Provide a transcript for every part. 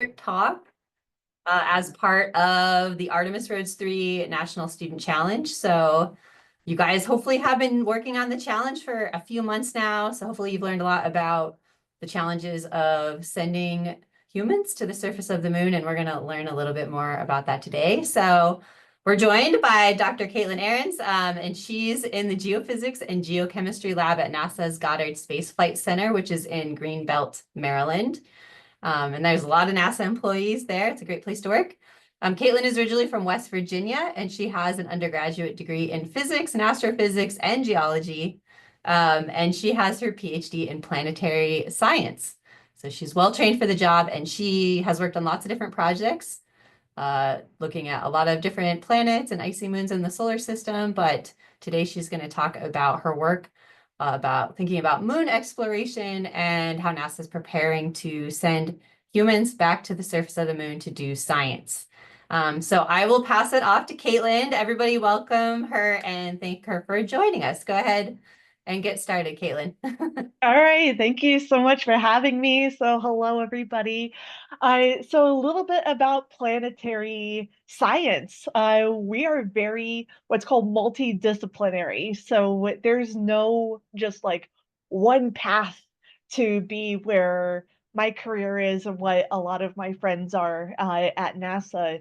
talk as part of the Artemis Roads 3 National Student Challenge. So you guys hopefully have been working on the challenge for a few months now. So hopefully you've learned a lot about the challenges of sending humans to the surface of the moon, and we're going to learn a little bit more about that today. So we're joined by Dr. Caitlin Ahrens, and she's in the Geophysics and Geochemistry Lab at NASA's Goddard Space Flight Center, which is in Greenbelt, Maryland. And there's a lot of NASA employees there. It's a great place to work. Caitlin is originally from West Virginia, and she has an undergraduate degree in physics and astrophysics and geology. And she has her PhD in planetary science. So she's well trained for the job, and she has worked on lots of different projects, looking at a lot of different planets and icy moons in the solar system. But today she's going to talk about her work about thinking about moon exploration and how NASA is preparing to send humans back to the surface of the moon to do science. So I will pass it off to Caitlin. Everybody welcome her and thank her for joining us. Go ahead and get started, Caitlin. All right, thank you so much for having me. So, hello everybody. So a little bit about planetary science. We are very what's called multidisciplinary. So there's no just like one path to be where my career is and what a lot of my friends are at NASA.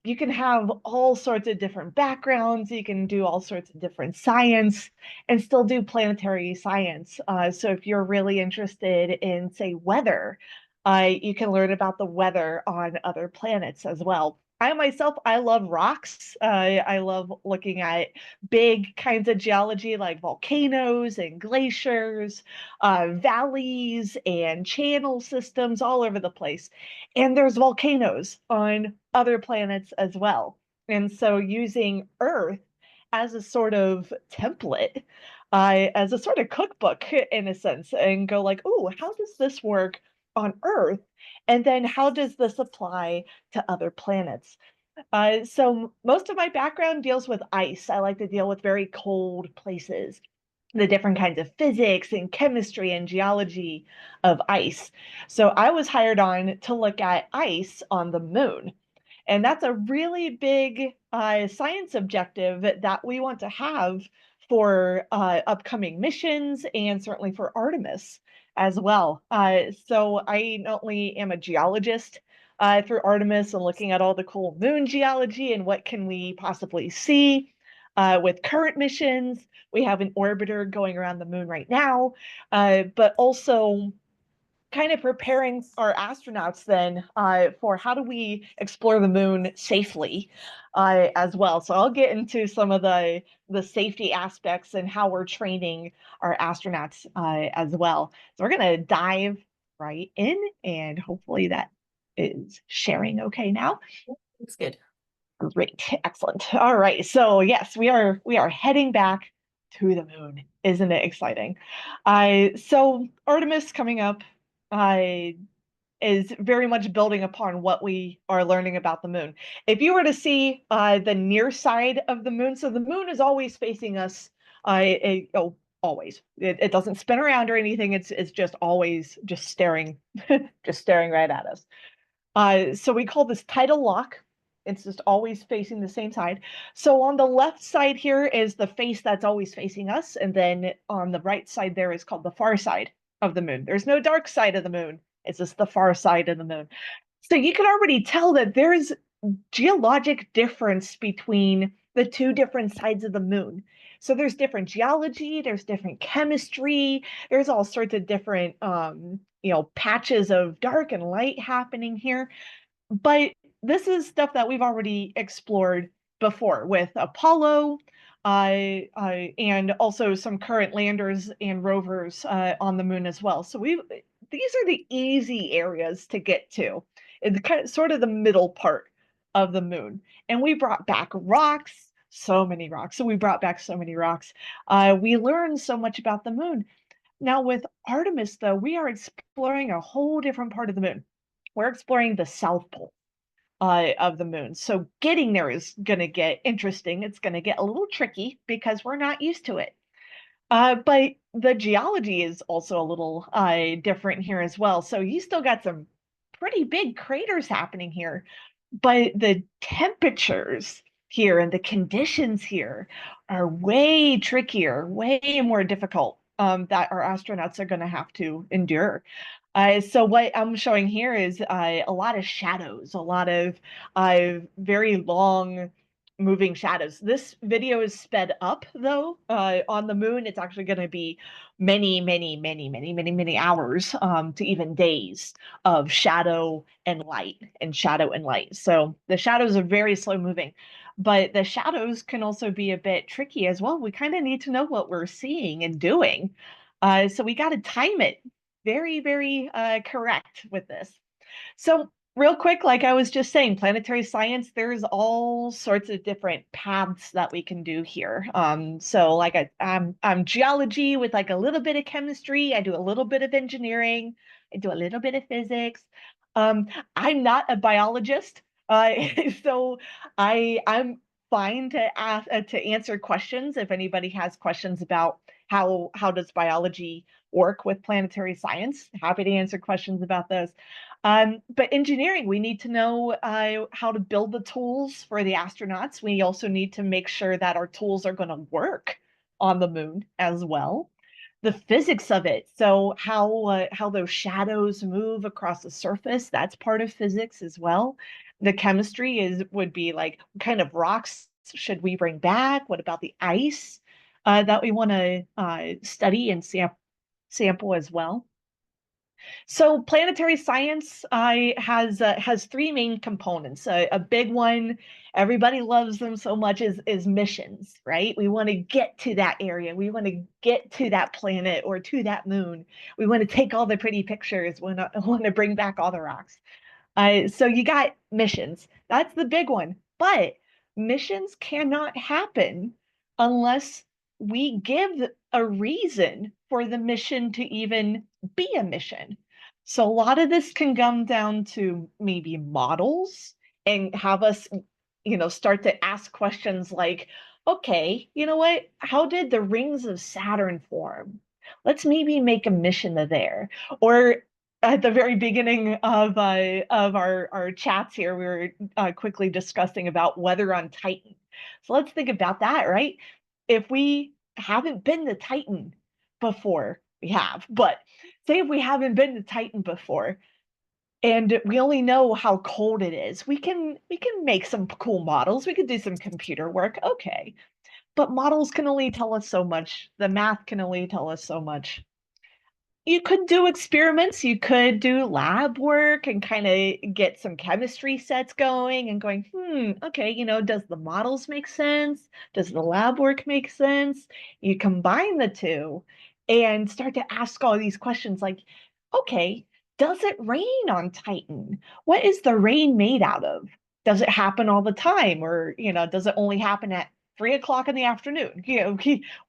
You can have all sorts of different backgrounds. You can do all sorts of different science and still do planetary science. So if you're really interested in, say, weather, you can learn about the weather on other planets as well. I myself, I love rocks. I love looking at big kinds of geology like volcanoes and glaciers, valleys and channel systems all over the place. And there's volcanoes on other planets as well. And so using Earth as a sort of template, as a sort of cookbook in a sense, and go like, oh, how does this work on Earth? And then how does this apply to other planets? So most of my background deals with ice. I like to deal with very cold places, the different kinds of physics and chemistry and geology of ice. So I was hired on to look at ice on the moon. And that's a really big science objective that we want to have for upcoming missions and certainly for Artemis as well. So I not only am a geologist through Artemis and looking at all the cool moon geology and what can we possibly see with current missions. We have an orbiter going around the moon right now, but also kind of preparing our astronauts then for how do we explore the moon safely as well. So I'll get into some of the safety aspects and how we're training our astronauts as well. So we're going to dive right in, and hopefully that is sharing okay now. Looks good. Great, excellent. All right, so yes, we are heading back to the moon. Isn't it exciting? So Artemis coming up is very much building upon what we are learning about the moon. If you were to see the near side of the moon, so the moon is always facing us. Always. It doesn't spin around or anything. It's just always just staring, just staring right at us. So we call this tidal lock. It's just always facing the same side. So on the left side here is the face that's always facing us. And then on the right side there is called the far side of the moon. There's no dark side of the moon. It's just the far side of the moon. So you can already tell that there's geologic difference between the two different sides of the moon. So there's different geology, there's different chemistry, there's all sorts of different patches of dark and light happening here. But this is stuff that we've already explored before with Apollo, and also some current landers and rovers on the moon as well. So these are the easy areas to get to. It's kind of sort of the middle part of the moon. And we brought back rocks, so many rocks. So we brought back so many rocks. We learned so much about the moon. Now with Artemis, though, we are exploring a whole different part of the moon. We're exploring the South Pole of the moon. So getting there is going to get interesting. It's going to get a little tricky because we're not used to it. But the geology is also a little different here as well. So you still got some pretty big craters happening here, but the temperatures here and the conditions here are way trickier, way more difficult, that our astronauts are going to have to endure. So what I'm showing here is a lot of shadows, a lot of very long moving shadows. This video is sped up though. On the moon, it's actually going to be many hours, to even days of shadow and light and shadow and light. So the shadows are very slow moving, but the shadows can also be a bit tricky as well. We kind of need to know what we're seeing and doing. So we got to time it very correct with this. So real quick, like I was just saying, planetary science, there's all sorts of different paths that we can do here. So like I'm geology with like a little bit of chemistry. I do a little bit of engineering. I do a little bit of physics. Um, I'm not a biologist, uh, so I'm fine to ask to answer questions if anybody has questions about how does biology work with planetary science. Happy to answer questions about those. But engineering, we need to know how to build the tools for the astronauts. We also need to make sure that our tools are going to work on the moon as well. The physics of it, so how those shadows move across the surface, that's part of physics as well. The chemistry would be like, what kind of rocks should we bring back? What about the ice that we want to study and sample as well? So planetary science has three main components. A big one, everybody loves them so much, is missions, right? We want to get to that area. We want to get to that planet or to that moon. We want to take all the pretty pictures. We want to bring back all the rocks. So you got missions. That's the big one. But missions cannot happen unless we give a reason for the mission to even be a mission. So a lot of this can come down to maybe models and have us, start to ask questions like, okay, you know what? How did the rings of Saturn form? Let's maybe make a mission to there. Or at the very beginning of our chats here, we were quickly discussing about weather on Titan. So let's think about that, right? If we haven't been to Titan before, we have, but say if we haven't been to Titan before and we only know how cold it is, we can make some cool models. We could do some computer work, okay. But models can only tell us so much. The math can only tell us so much. You could do experiments, you could do lab work and kind of get some chemistry sets going and going, okay, does the models make sense? Does the lab work make sense? You combine the two and start to ask all these questions like, okay, does it rain on Titan? What is the rain made out of? Does it happen all the time? Or, does it only happen at 3 o'clock in the afternoon?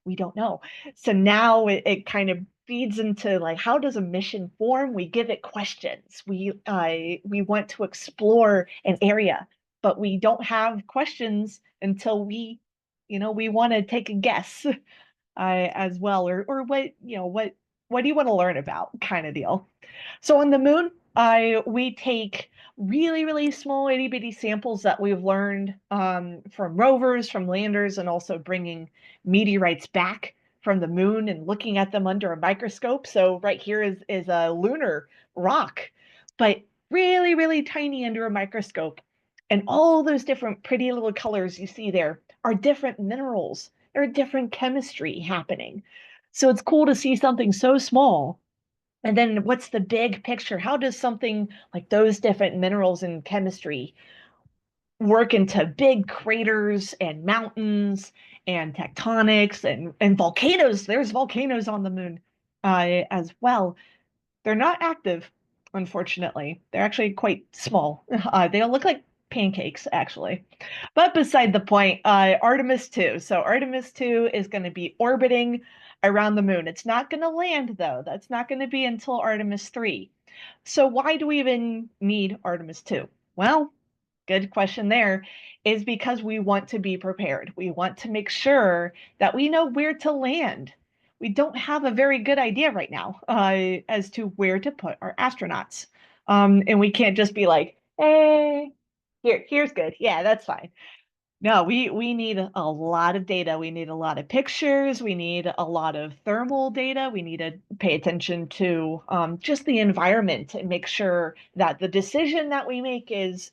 We don't know. So now it kind of feeds into like, how does a mission form? We give it questions. We want to explore an area, but we don't have questions until we want to take a guess as well, or what do you want to learn about, kind of deal. So on the moon, we take really small itty bitty samples that we've learned from rovers, from landers, and also bringing meteorites back from the moon and looking at them under a microscope. So right here is a lunar rock, but really tiny under a microscope. And all those different pretty little colors you see there are different minerals. There are different chemistry happening. So it's cool to see something so small. And then what's the big picture? How does something like those different minerals and chemistry work into big craters and mountains and tectonics and volcanoes? There's volcanoes on the moon as well. They're not active, unfortunately. They're actually quite small. They look like pancakes, actually. But beside the point, Artemis 2. So Artemis 2 is going to be orbiting around the moon. It's not going to land, though. That's not going to be until Artemis 3. So why do we even need Artemis 2? Well, good question there, is because we want to be prepared. We want to make sure that we know where to land. We don't have a very good idea right now as to where to put our astronauts. And we can't just be like, hey, here's good. Yeah, that's fine. No, we need a lot of data. We need a lot of pictures. We need a lot of thermal data. We need to pay attention to just the environment and make sure that the decision that we make is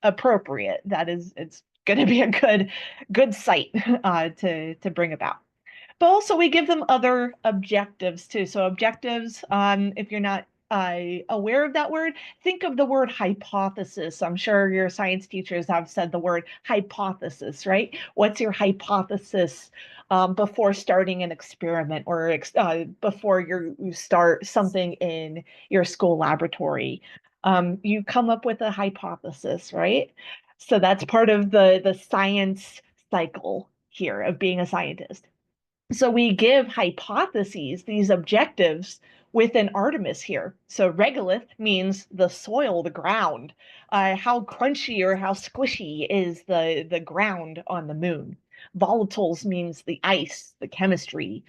appropriate. That is, it's going to be a good site to bring about. But also we give them other objectives too. So objectives, if you're not aware of that word, think of the word hypothesis. I'm sure your science teachers have said the word hypothesis, right? What's your hypothesis before starting an experiment or before you start something in your school laboratory? You come up with a hypothesis, right? So that's part of the science cycle here of being a scientist. So we give hypotheses, these objectives within Artemis here. So regolith means the soil, the ground. How crunchy or how squishy is the ground on the moon? Volatiles means the ice, the chemistry,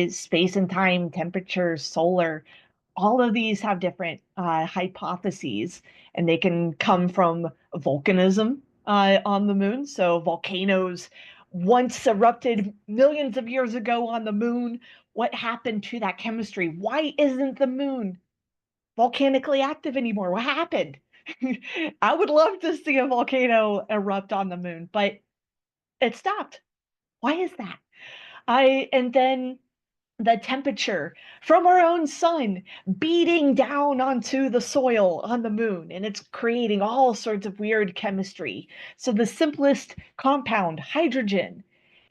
space and time, temperature, solar. All of these have different hypotheses, and they can come from volcanism on the moon. So volcanoes once erupted millions of years ago on the moon. What happened to that chemistry? Why isn't the moon volcanically active anymore? What happened? I would love to see a volcano erupt on the moon, but it stopped. Why is that? I and then the temperature from our own sun beating down onto the soil on the moon, and it's creating all sorts of weird chemistry. So the simplest compound, hydrogen,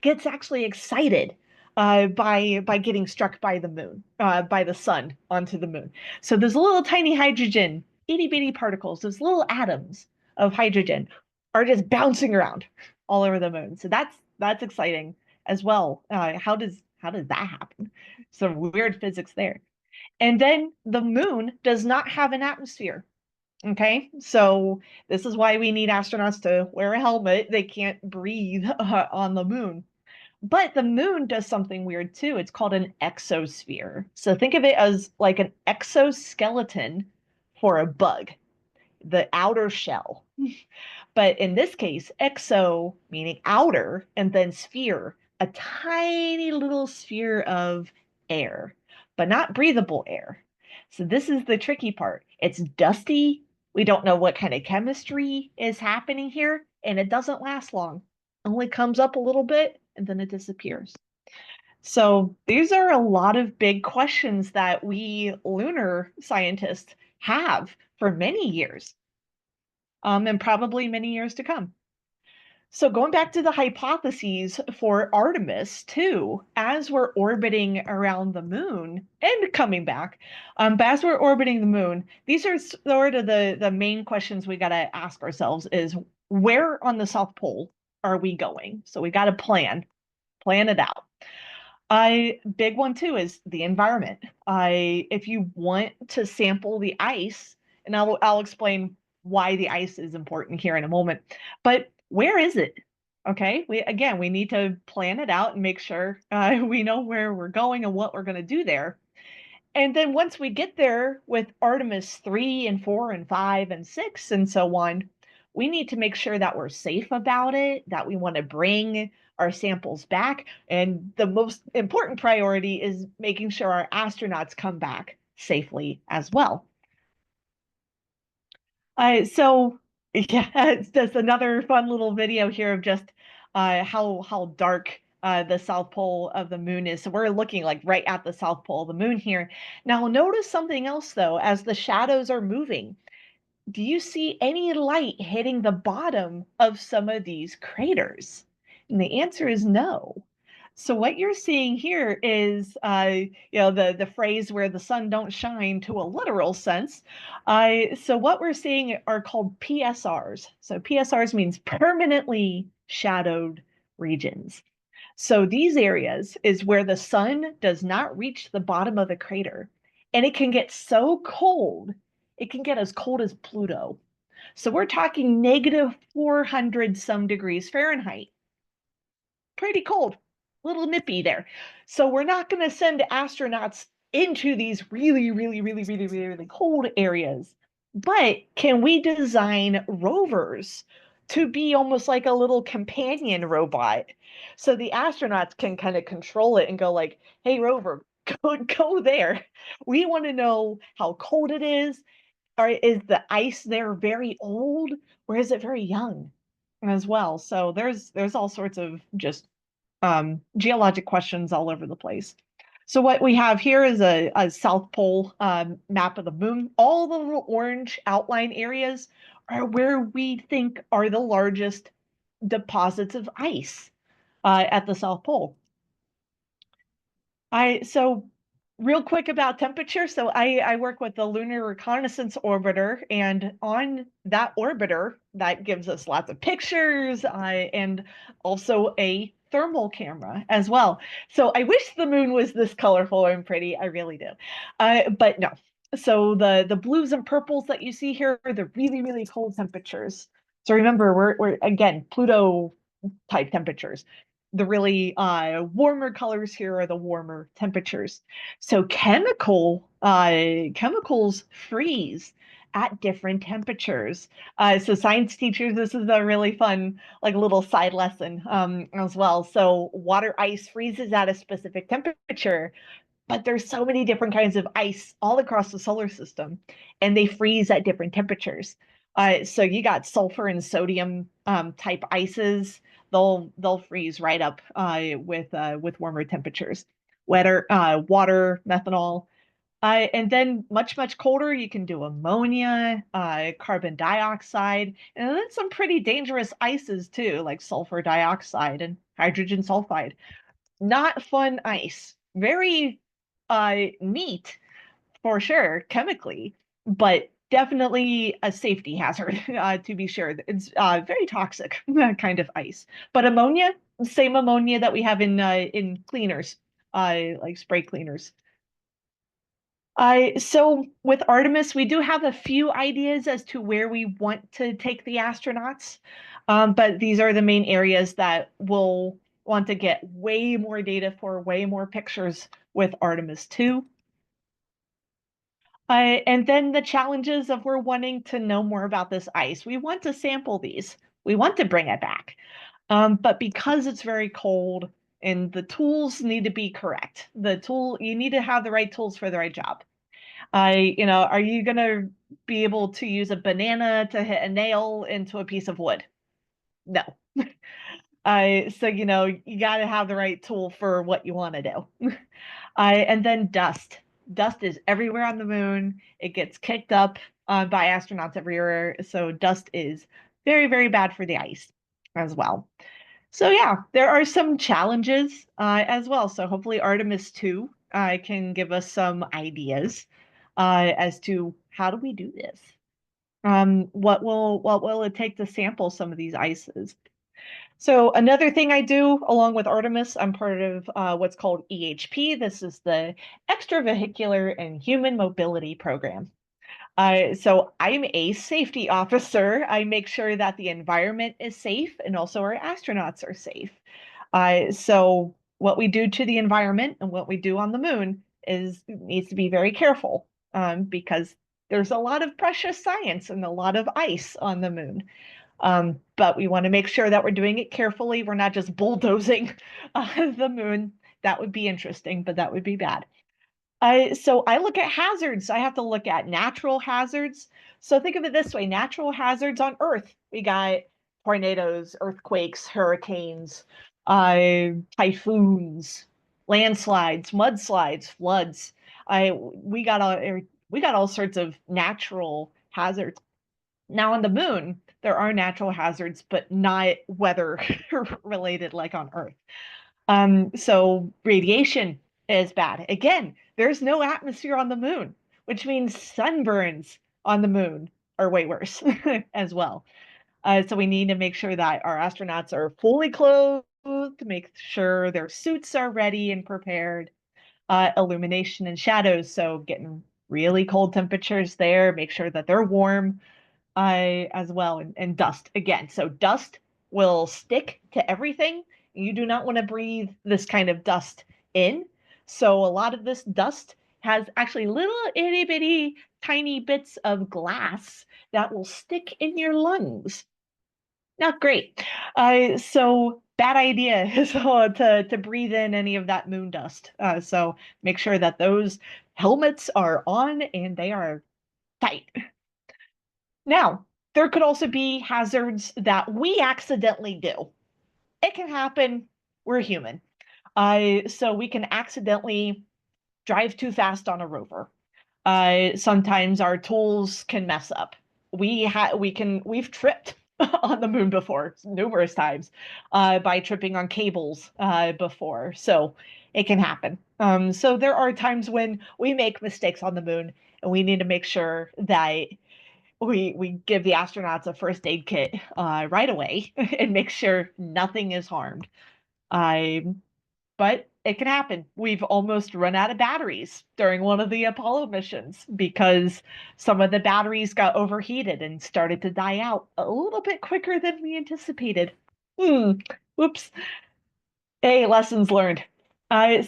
gets actually excited by getting struck by the moon, by the sun onto the moon. So those little tiny hydrogen, itty bitty particles, those little atoms of hydrogen, are just bouncing around all over the moon. So that's exciting as well. How does that happen? Some weird physics there. And then the moon does not have an atmosphere. Okay, so this is why we need astronauts to wear a helmet. They can't breathe on the moon. But the moon does something weird too. It's called an exosphere. So think of it as like an exoskeleton for a bug, the outer shell. But in this case, exo meaning outer, and then sphere, a tiny little sphere of air, but not breathable air. So this is the tricky part. It's dusty. We don't know what kind of chemistry is happening here, and it doesn't last long. It only comes up a little bit and then it disappears. So these are a lot of big questions that we lunar scientists have for many years, and probably many years to come. So going back to the hypotheses for Artemis too, as we're orbiting around the moon and coming back, but as we're orbiting the moon, these are sort of the main questions we got to ask ourselves is where on the South Pole are we going? So we got to plan it out. Big one too is the environment. If you want to sample the ice, and I'll explain why the ice is important here in a moment, but where is it? Okay, we need to plan it out and make sure we know where we're going and what we're going to do there. And then once we get there with Artemis 3 and 4 and 5 and 6 and so on, we need to make sure that we're safe about it, that we want to bring our samples back. And the most important priority is making sure our astronauts come back safely as well. So yeah, it's just another fun little video here of just how dark the South Pole of the moon is. So we're looking like right at the South Pole of the moon here. Now notice something else though, as the shadows are moving. Do you see any light hitting the bottom of some of these craters? And the answer is no. So what you're seeing here is, the phrase where the sun don't shine to a literal sense. So what we're seeing are called PSRs. So PSRs means permanently shadowed regions. So these areas is where the sun does not reach the bottom of the crater, and it can get so cold, it can get as cold as Pluto. So we're talking negative 400 some degrees Fahrenheit. Pretty cold, a little nippy there. So we're not going to send astronauts into these really, really, really, really, really, really cold areas. But can we design rovers to be almost like a little companion robot? So the astronauts can kind of control it and go like, hey, rover, go there. We want to know how cold it is. Or is the ice there very old or is it very young as well? So there's all sorts of just geologic questions all over the place. So what we have here is a South Pole map of the moon. All the little orange outline areas are where we think are the largest deposits of ice at the South Pole. So real quick about temperature. So I work with the Lunar Reconnaissance Orbiter, and on that orbiter, that gives us lots of pictures and also a thermal camera as well. So I wish the moon was this colorful and pretty. I really do. But no. So the blues and purples that you see here are the really, really cold temperatures. So remember, we're again Pluto type temperatures. The really warmer colors here are the warmer temperatures. So chemicals freeze at different temperatures. So science teachers, this is a really fun like little side lesson as well. So water ice freezes at a specific temperature, but there's so many different kinds of ice all across the solar system, and they freeze at different temperatures. So you got sulfur and sodium type ices. They'll freeze right up with warmer temperatures. Water, methanol, and then much colder. You can do ammonia, carbon dioxide, and then some pretty dangerous ices too, like sulfur dioxide and hydrogen sulfide. Not fun ice. Very neat for sure, chemically, but definitely a safety hazard to be sure. It's very toxic kind of ice. But ammonia, same ammonia that we have in cleaners, like spray cleaners. So with Artemis, we do have a few ideas as to where we want to take the astronauts, but these are the main areas that we'll want to get way more data for, way more pictures with Artemis 2. And then the challenges of we're wanting to know more about this ice. We want to sample these. We want to bring it back. But because it's very cold and the tools need to be correct, you need to have the right tools for the right job. Are you gonna be able to use a banana to hit a nail into a piece of wood? No. So you got to have the right tool for what you want to do. And then dust. Dust is everywhere on the moon. It gets kicked up by astronauts everywhere. So dust is very, very bad for the ice as well. So yeah, there are some challenges as well. So hopefully Artemis 2 can give us some ideas as to how do we do this? What will it take to sample some of these ices? So another thing I do along with Artemis, I'm part of what's called EHP. This is the Extravehicular and Human Mobility Program. So I'm a safety officer. I make sure that the environment is safe and also our astronauts are safe. So what we do to the environment and what we do on the moon needs to be very careful because there's a lot of precious science and a lot of ice on the moon. But we want to make sure that we're doing it carefully. We're not just bulldozing the moon. That would be interesting, but that would be bad. So I look at hazards. I have to look at natural hazards. So think of it this way, natural hazards on Earth. We got tornadoes, earthquakes, hurricanes, typhoons, landslides, mudslides, floods. We got all sorts of natural hazards. Now on the moon, there are natural hazards, but not weather related like on Earth. So radiation is bad. Again, there's no atmosphere on the moon, which means sunburns on the moon are way worse as well. So we need to make sure that our astronauts are fully clothed, to make sure their suits are ready and prepared. Illumination and shadows, so getting really cold temperatures there, make sure that they're warm as well, and dust again. So dust will stick to everything. You do not want to breathe this kind of dust in. So a lot of this dust has actually little itty bitty tiny bits of glass that will stick in your lungs. Not great. So bad idea to breathe in any of that moon dust. So make sure that those helmets are on and they are tight. Now, there could also be hazards that we accidentally do. It can happen. We're human. So we can accidentally drive too fast on a rover. Sometimes our tools can mess up. We've tripped on the moon before numerous times by tripping on cables before. So it can happen. So there are times when we make mistakes on the moon, and we need to make sure that we give the astronauts a first aid kit right away and make sure nothing is harmed. I but it can happen. We've almost run out of batteries during one of the Apollo missions because some of the batteries got overheated and started to die out a little bit quicker than we anticipated. Whoops. Hey, lessons learned.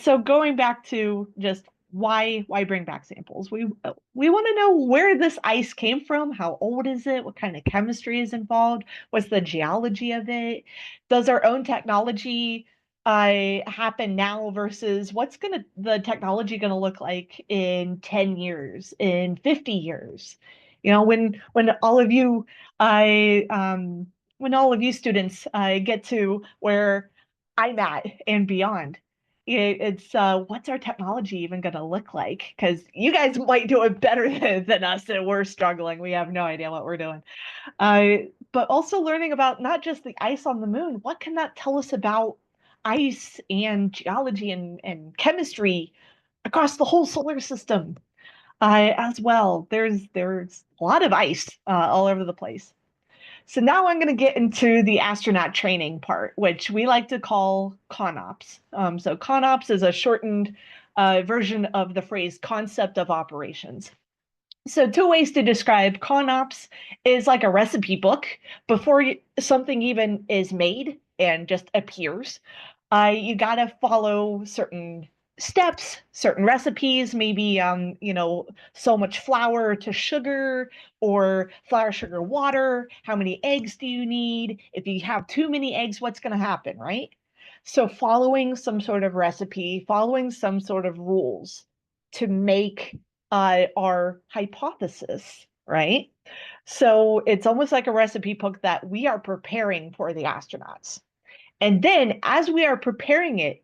So going back to just why bring back samples? We want to know where this ice came from. How old is it? What kind of chemistry is involved? What's the geology of it? Does our own technology happen now versus what's the technology gonna look like in 10 years, in 50 years? You know, when all of you I when all of you students get to where I'm at and beyond. It's what's our technology even going to look like? Because you guys might do it better than us, and we're struggling. We have no idea what we're doing. But also learning about not just the ice on the moon. What can that tell us about ice and geology and chemistry across the whole solar system as well? There's a lot of ice all over the place. So now I'm going to get into the astronaut training part, which we like to call CONOPS. So CONOPS is a shortened version of the phrase concept of operations. So two ways to describe CONOPS is like a recipe book before something even is made and just appears. You got to follow certain steps, certain recipes, maybe so much flour to sugar or flour, sugar, water. How many eggs do you need? If you have too many eggs, what's going to happen, right? So following some sort of recipe, following some sort of rules to make our hypothesis, right? So it's almost like a recipe book that we are preparing for the astronauts. And then as we are preparing it,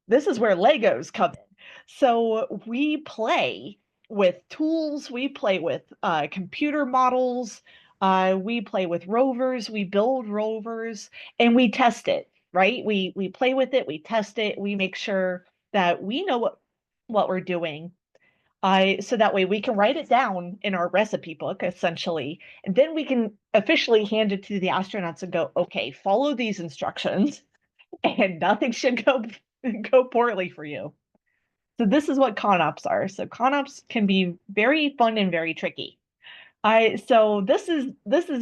this is where Legos come in. So we play with tools, we play with computer models, we play with rovers, we build rovers, and we test it, right? We play with it, we test it, we make sure that we know what we're doing. So that way we can write it down in our recipe book, essentially, and then we can officially hand it to the astronauts and go, okay, follow these instructions and nothing should go poorly for you. So this is what CONOPS are. So CONOPS can be very fun and very tricky. So this is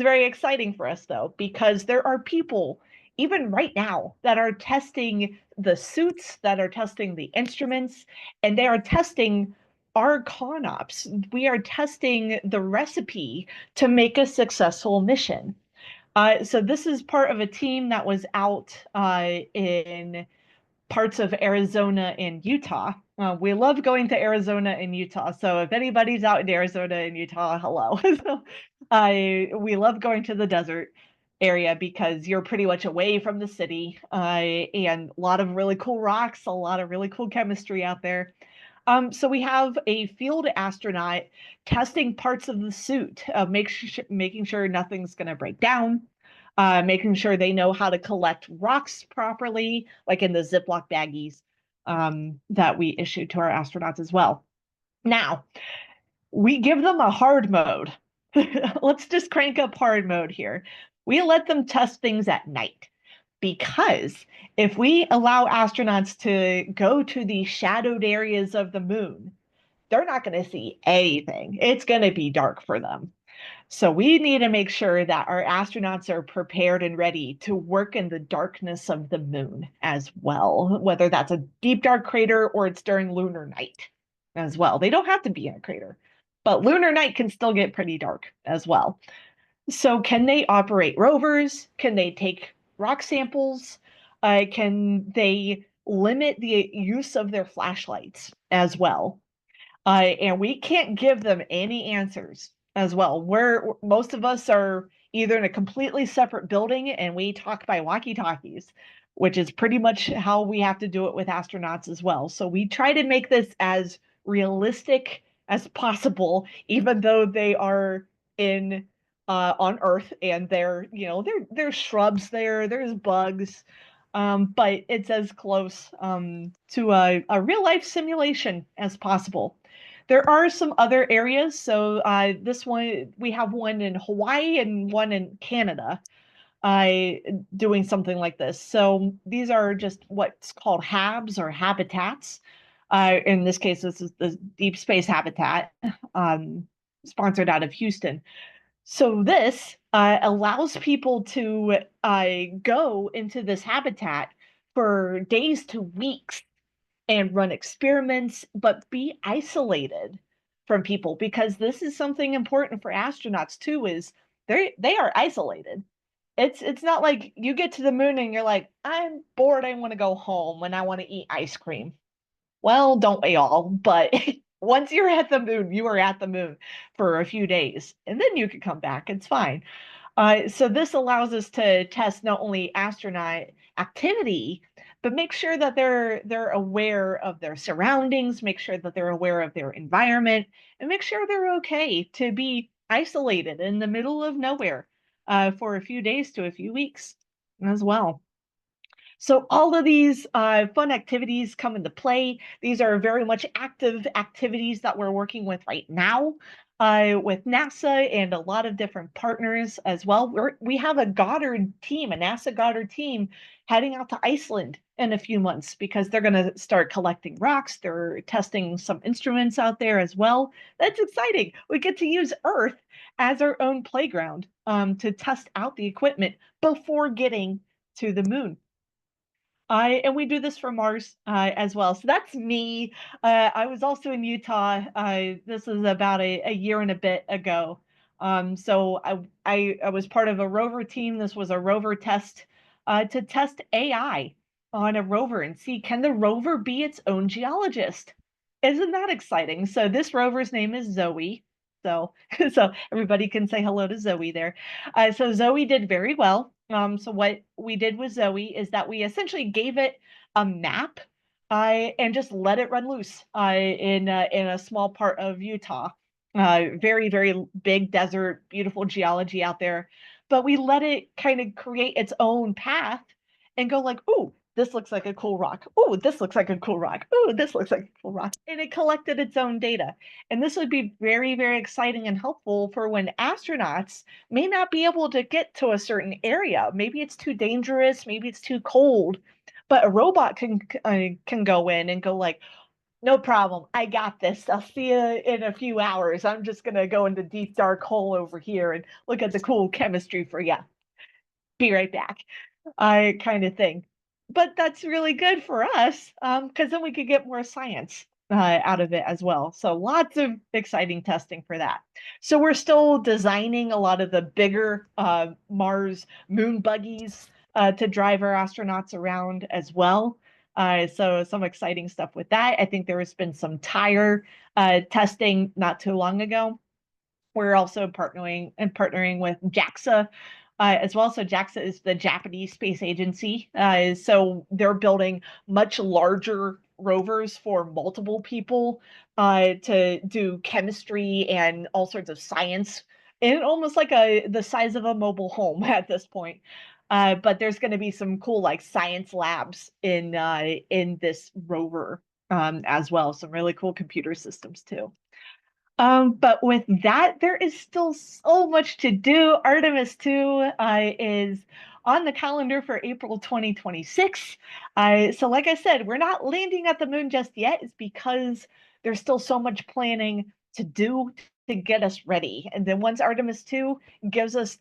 very exciting for us though, because there are people even right now that are testing the suits, that are testing the instruments, and they are testing our CONOPS. We are testing the recipe to make a successful mission. So this is part of a team that was out in parts of Arizona and Utah. We love going to Arizona and Utah. So if anybody's out in Arizona and Utah, hello. We love going to the desert area because you're pretty much away from the city and a lot of really cool rocks, a lot of really cool chemistry out there. So we have a field astronaut testing parts of the suit, making sure nothing's going to break down, making sure they know how to collect rocks properly, like in the Ziploc baggies that we issue to our astronauts as well. Now, we give them a hard mode. Let's just crank up hard mode here. We let them test things at night because if we allow astronauts to go to the shadowed areas of the moon, they're not going to see anything. It's going to be dark for them. So we need to make sure that our astronauts are prepared and ready to work in the darkness of the moon as well, whether that's a deep dark crater or it's during lunar night as well. They don't have to be in a crater. but lunar night can still get pretty dark as well. So, can they operate rovers? Can they take rock samples? Can they limit the use of their flashlights as well? And we can't give them any answers as well. Most of us are either in a completely separate building and we talk by walkie-talkies, which is pretty much how we have to do it with astronauts as well. So we try to make this as realistic as possible, even though they are in on Earth and there's shrubs there, there's bugs, but it's as close to a real life simulation as possible. There are some other areas. So this one, we have one in Hawaii and one in Canada doing something like this. So these are just what's called HABs or habitats. In this case, this is the Deep Space Habitat, sponsored out of Houston. So this allows people to go into this habitat for days to weeks and run experiments, but be isolated from people, because this is something important for astronauts too, is they are isolated. It's not like you get to the moon and you're like, I'm bored, I want to go home and I want to eat ice cream. Well, don't we all? But once you're at the moon, you are at the moon for a few days and then you can come back. It's fine. So this allows us to test not only astronaut activity, but make sure that they're aware of their surroundings, make sure that they're aware of their environment, and make sure they're okay to be isolated in the middle of nowhere for a few days to a few weeks as well. So all of these fun activities come into play. These are very much active activities that we're working with right now with NASA and a lot of different partners as well. We have a Goddard team, a NASA Goddard team, heading out to Iceland in a few months because they're going to start collecting rocks. They're testing some instruments out there as well. That's exciting. We get to use Earth as our own playground to test out the equipment before getting to the moon. And we do this for Mars as well. So that's me. I was also in Utah. This is about a year and a bit ago. So I was part of a rover team. This was a rover test to test AI on a rover and see, can the rover be its own geologist? Isn't that exciting? So this rover's name is Zoe. So so everybody can say hello to Zoe there. So Zoe did very well. So what we did with Zoe is that we essentially gave it a map and just let it run loose in a small part of Utah. Very, very big desert, beautiful geology out there. But we let it kind of create its own path and go like, "Ooh, this looks like a cool rock. Ooh, this looks like a cool rock. Ooh, this looks like a cool rock." And it collected its own data. And this would be very, very exciting and helpful for when astronauts may not be able to get to a certain area. Maybe it's too dangerous, maybe it's too cold, but a robot can go in and go like, no problem, I got this. I'll see you in a few hours. I'm just gonna go into deep dark hole over here and look at the cool chemistry for you. Be right back. Kind of thing. But that's really good for us because then we could get more science out of it as well. So lots of exciting testing for that. So we're still designing a lot of the bigger Mars moon buggies to drive our astronauts around as well. So some exciting stuff with that. I think there has been some tire testing not too long ago. We're also partnering with JAXA as well. So JAXA is the Japanese space agency. So they're building much larger rovers for multiple people to do chemistry and all sorts of science, and almost like the size of a mobile home at this point. But there's going to be some cool like science labs in this rover as well. Some really cool computer systems too. But with that, there is still so much to do. Artemis 2 is on the calendar for April 2026. So like I said, we're not landing at the moon just yet. It's because there's still so much planning to do to get us ready. And then once Artemis 2 gives us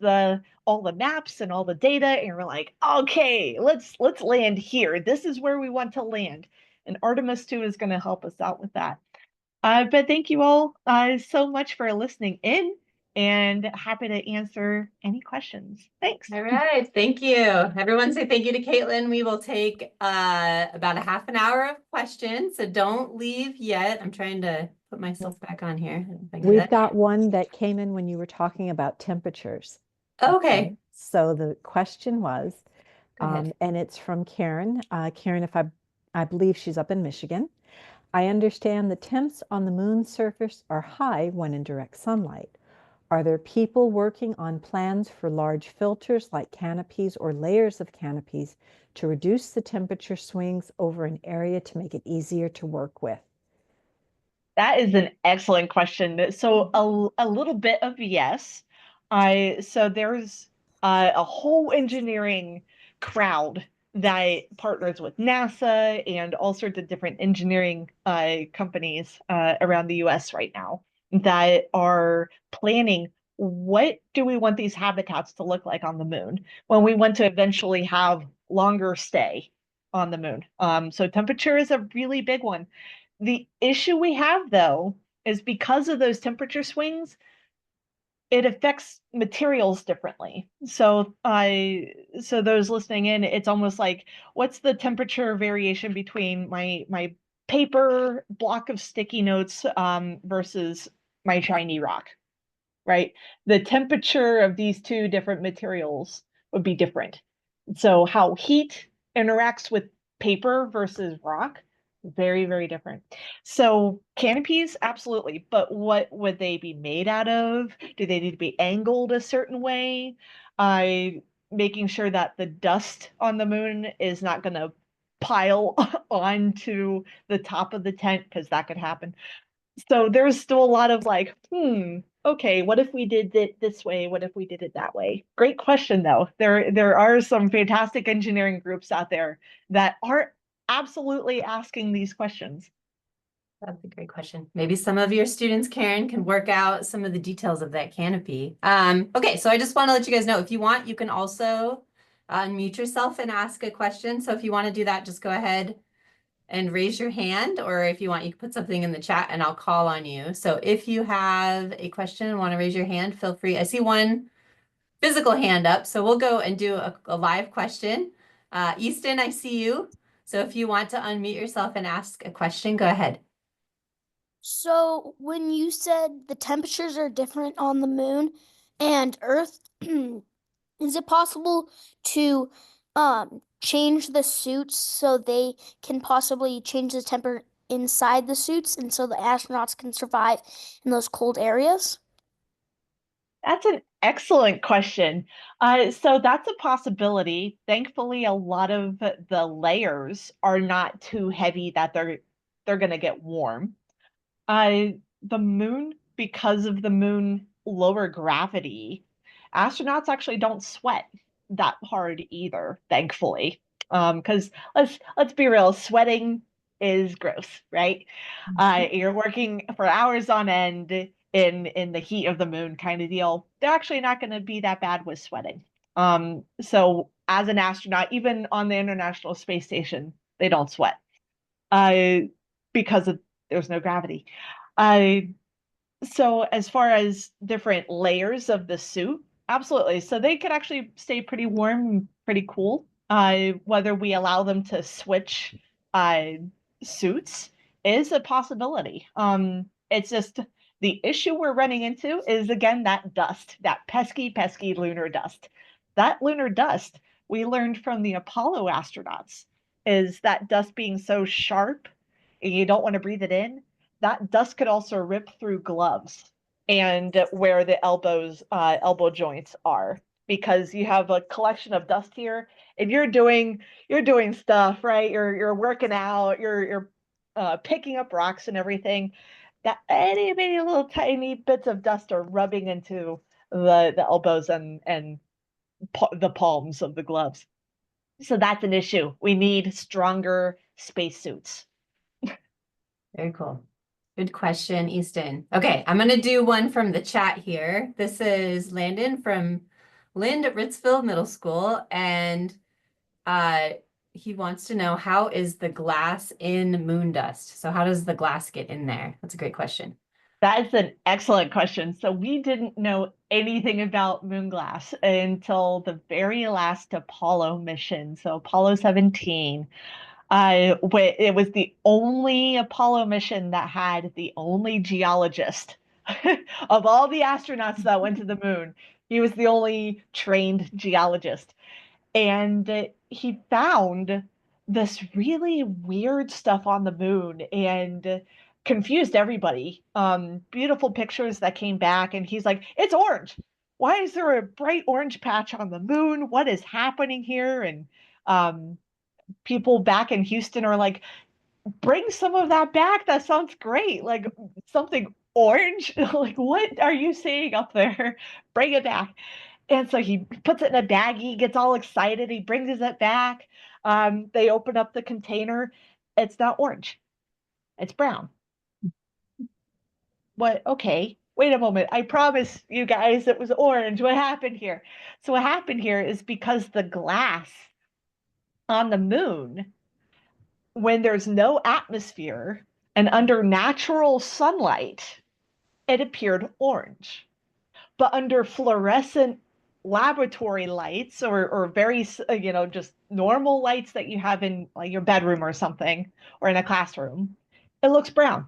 all the maps and all the data, and we're like, okay, let's land here. This is where we want to land. And Artemis 2 is going to help us out with that. But thank you all so much for listening in and happy to answer any questions. Thanks. All right, thank you. Everyone say thank you to Caitlin. We will take about a half an hour of questions, so don't leave yet. I'm trying to put myself back on here. If I can do We've that. got one that came in when you were talking about temperatures. Okay, So the question was, go ahead. and it's from Karen. Karen, I believe she's up in Michigan. I understand the temps on the moon's surface are high when in direct sunlight. Are there people working on plans for large filters like canopies or layers of canopies to reduce the temperature swings over an area to make it easier to work with? That is an excellent question. So a little bit of yes. So there's a whole engineering crowd that partners with NASA and all sorts of different engineering companies around the US right now that are planning what do we want these habitats to look like on the moon when we want to eventually have longer stay on the moon. So temperature is a really big one. The issue we have, though, is because of those temperature swings, it affects materials differently. So those listening in, it's almost like, what's the temperature variation between my paper block of sticky notes versus my shiny rock, right? The temperature of these two different materials would be different. So how heat interacts with paper versus rock, very, very different. So canopies, absolutely. But what would they be made out of? Do they need to be angled a certain way? I making sure that the dust on the moon is not going to pile onto the top of the tent because that could happen. So there's still a lot of like, okay, what if we did it this way? What if we did it that way? Great question, though. There are some fantastic engineering groups out there that are absolutely asking these questions. That's a great question. Maybe some of your students, Karen, can work out some of the details of that canopy. Okay, so I just want to let you guys know, if you want, you can also unmute yourself and ask a question. So if you want to do that, just go ahead and raise your hand, or if you want, you can put something in the chat and I'll call on you. So if you have a question and want to raise your hand, feel free. I see one physical hand up, so we'll go and do a live question. Easton, I see you. So if you want to unmute yourself and ask a question, go ahead. So when you said the temperatures are different on the moon and Earth, is it possible to change the suits so they can possibly change the temperature inside the suits and so the astronauts can survive in those cold areas? That's an excellent question. So that's a possibility. Thankfully, a lot of the layers are not too heavy that they're going to get warm. The moon, because of the moon lower gravity, astronauts actually don't sweat that hard either, thankfully. Because let's be real, sweating is gross, right? You're working for hours on end in the heat of the moon kind of deal. They're actually not going to be that bad with sweating. So as an astronaut, even on the International Space Station, they don't sweat. Uh, because there's no gravity. I so as far as different layers of the suit, absolutely. So they could actually stay pretty warm, pretty cool. Whether we allow them to switch uh suits is a possibility. It's just the issue we're running into is again that dust, that pesky, pesky lunar dust. That lunar dust we learned from the Apollo astronauts is that dust being so sharp and you don't want to breathe it in, that dust could also rip through gloves and where the elbow joints are because you have a collection of dust here and you're doing stuff right, you're working out, you're picking up rocks and everything, that any little tiny bits of dust are rubbing into the elbows and the palms of the gloves. So that's an issue. We need stronger spacesuits. Very cool. Good question, Easton. Okay, I'm going to do one from the chat here. This is Landon from Lind at Ritzville Middle School. And he wants to know, how is the glass in moon dust? So how does the glass get in there? That's a great question. That's an excellent question. So we didn't know anything about moon glass until the very last Apollo mission. So Apollo 17. It was the only Apollo mission that had the only geologist of all the astronauts that went to the moon. He was the only trained geologist. And he found this really weird stuff on the moon and confused everybody. Beautiful pictures that came back, and he's like, "It's orange. Why is there a bright orange patch on the moon? What is happening here?" And um, people back in Houston are like, "Bring some of that back. That sounds great. Like something orange. Like what are you seeing up there? Bring it back." And so he puts it in a baggie, gets all excited. He brings it back. They open up the container. It's not orange. It's brown. What? Okay. Wait a moment. I promise you guys it was orange. What happened here? So what happened here is because the glass on the moon, when there's no atmosphere and under natural sunlight, it appeared orange. But under fluorescent laboratory lights or very just normal lights that you have in like your bedroom or something or in a classroom, it looks brown.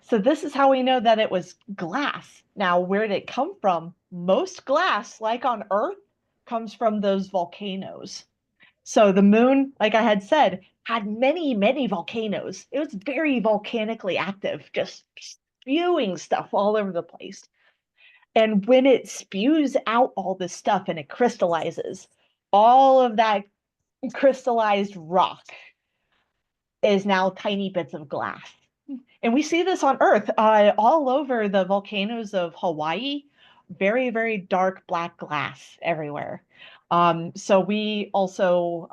So this is how we know that it was glass. Now, where did it come from? Most glass, like on Earth, comes from those volcanoes. So the moon, like I had said, had many, many volcanoes. It was very volcanically active, just spewing stuff all over the place. And when it spews out all this stuff and it crystallizes, all of that crystallized rock is now tiny bits of glass. And we see this on Earth, all over the volcanoes of Hawaii, very, very dark black glass everywhere. So we also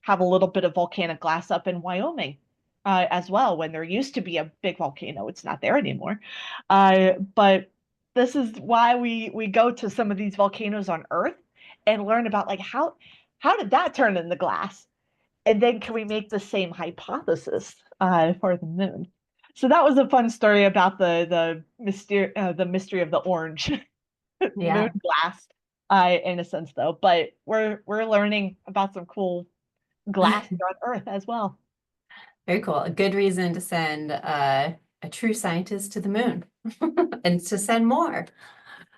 have a little bit of volcanic glass up in Wyoming as well, when there used to be a big volcano. It's not there anymore. But this is why we go to some of these volcanoes on Earth and learn about like how did that turn into glass? And then can we make the same hypothesis for the moon? So that was a fun story about the mystery of the orange moon Yeah, glass, in a sense though. But we're learning about some cool glass here on Earth as well. very cool. A good reason to send a true scientist to the moon and to send more.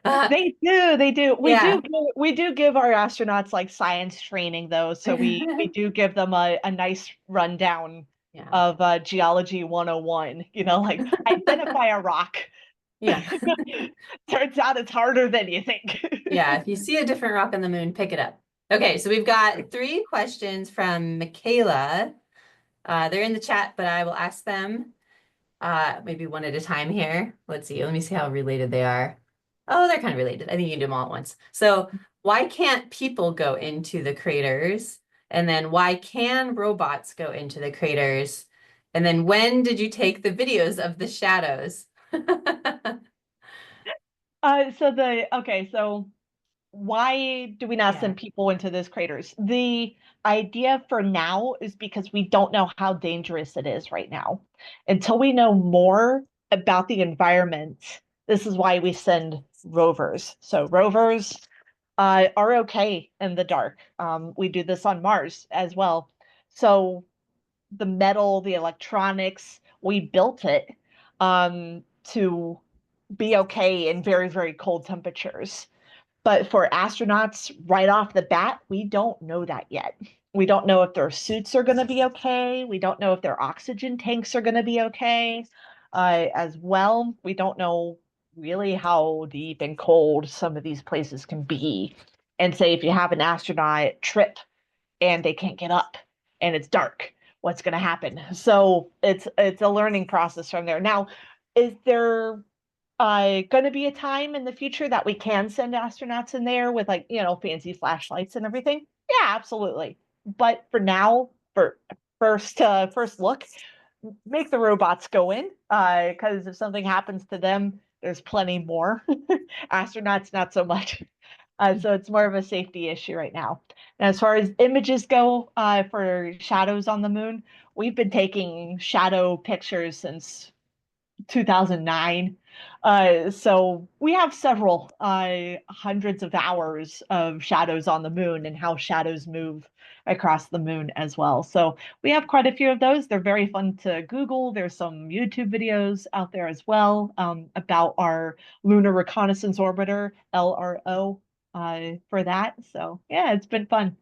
They do. Yeah, We do give our astronauts like science training though, so we do give them a nice rundown yeah, of geology 101, like identify a rock. yeah, Turns out it's harder than you think. yeah. If you see a different rock on the moon, pick it up. Okay, so we've got 3 questions from Michaela. They're in the chat, but I will ask them maybe one at a time here. Let's see. Let me see how related they are. Oh, they're kind of related. I think you can do them all at once. So, why can't people go into the craters? And then why can robots go into the craters? And then when did you take the videos of the shadows? So why do we not Yeah. send people into those craters? The idea for now is because we don't know how dangerous it is right now. Until we know more about the environment, this is why we send rovers. So rovers are okay in the dark. We do this on Mars as well. So the metal, the electronics, we built it to be okay in very, very cold temperatures. But for astronauts, right off the bat, we don't know that yet. We don't know if their suits are going to be okay. We don't know if their oxygen tanks are going to be okay as well. We don't know really how deep and cold some of these places can be. And say if you have an astronaut trip and they can't get up and it's dark, what's going to happen? So it's a learning process from there. Now, is there going to be a time in the future that we can send astronauts in there with like fancy flashlights and everything? Yeah, absolutely. But for now, for first look, make the robots go in because if something happens to them, there's plenty more astronauts, not so much. So it's more of a safety issue right now. And as far as images go, for shadows on the moon, we've been taking shadow pictures since 2009. So we have several hundreds of hours of shadows on the moon and how shadows move across the moon as well. So we have quite a few of those. They're very fun to Google. There's some YouTube videos out there as well, about our Lunar Reconnaissance Orbiter, LRO, for that. So yeah, it's been fun.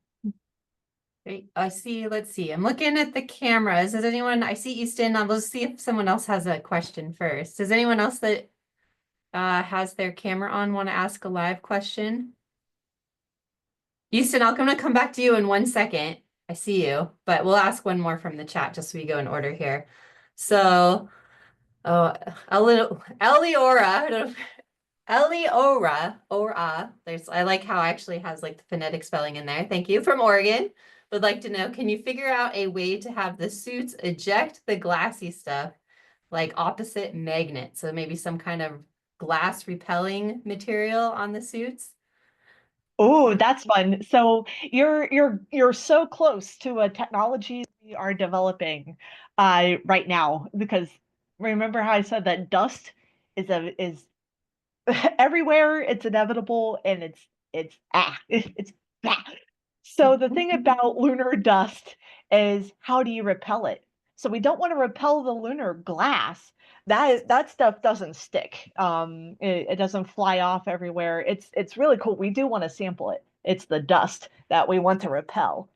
Great. I see. Let's see. I'm looking at the cameras. Does anyone, I see Easton. Let's see if someone else has a question first. Does anyone else that has their camera on want to ask a live question? Easton, I'm going to come back to you in 1 second. I see you, but we'll ask one more from the chat just so we go in order here. So, Eliora, I don't know. Eliora, I like how it actually has like the phonetic spelling in there. Thank you. From Oregon. Would like to know, can you figure out a way to have the suits eject the glassy stuff like opposite magnet? So maybe some kind of glass repelling material on the suits? Oh, that's fun. So you're so close to a technology we are developing right now, because remember how I said that dust is everywhere, it's inevitable, and it's ah. So the thing about lunar dust is, how do you repel it? So we don't want to repel the lunar glass. That stuff doesn't stick. It doesn't fly off everywhere. It's really cool. We do want to sample it. It's the dust that we want to repel.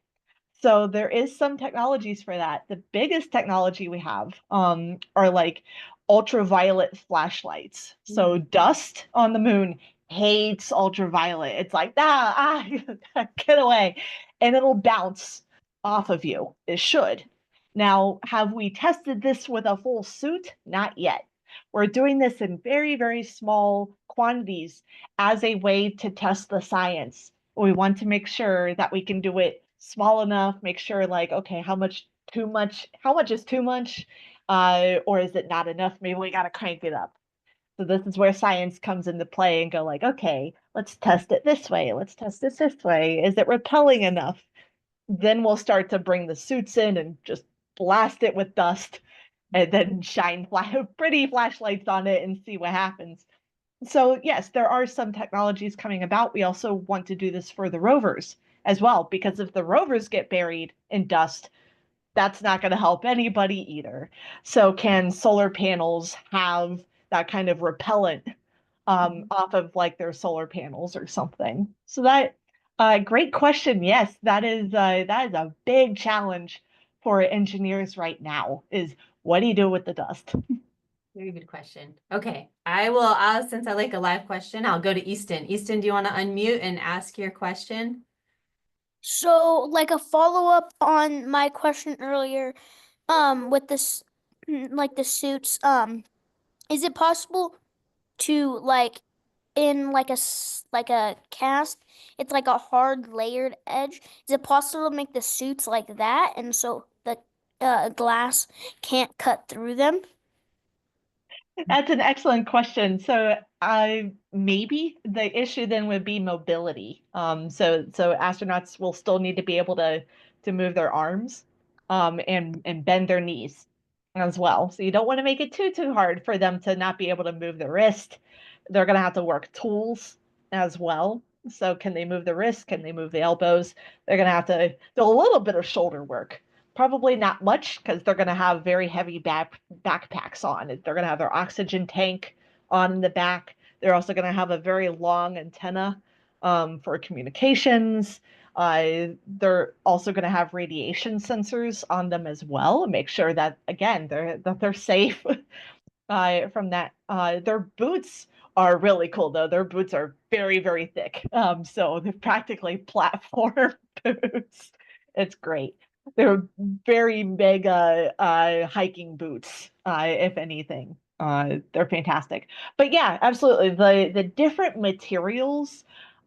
So there is some technologies for that. The biggest technology we have are like ultraviolet flashlights. So dust on the moon hates ultraviolet. It's like, get away. And it'll bounce off of you. It should. Now, have we tested this with a full suit? Not yet. We're doing this in very, very small quantities as a way to test the science. We want to make sure that we can do it small enough, make sure like, okay, how much is too much? Or is it not enough? Maybe we got to crank it up. So this is where science comes into play and go like, okay, let's test it this way. Let's test it this way. Is it repelling enough? Then we'll start to bring the suits in and just blast it with dust and then shine pretty flashlights on it and see what happens. So yes, there are some technologies coming about. We also want to do this for the rovers as well, because if the rovers get buried in dust, that's not going to help anybody either. So can solar panels have that kind of repellent off of like their solar panels or something? So that great question. Yes, that is a big challenge for engineers right now, is what do you do with the dust? Very good question. Okay, I will, since I like a live question, I'll go to Easton. Easton, do you want to unmute and ask your question? So, like a follow-up on my question earlier, with this, like the suits, is it possible to like in like a cast, it's like a hard layered edge. Is it possible to make the suits like that, and so the glass can't cut through them? That's an excellent question. So, maybe the issue then would be mobility. So astronauts will still need to be able to move their arms, and bend their knees as well. So you don't want to make it too hard for them to not be able to move the wrist. They're going to have to work tools as well. So can they move the wrist? Can they move the elbows? They're going to have to do a little bit of shoulder work. Probably not much, because they're going to have very heavy backpacks on. They're going to have their oxygen tank on in the back. They're also going to have a very long antenna for communications. They're also going to have radiation sensors on them as well, and make sure that, again, they're safe from that. Their boots are really cool, though. Their boots are very, very thick. So they're practically platform boots. It's great. They're very mega hiking boots, if anything. They're fantastic. But yeah, absolutely. The different materials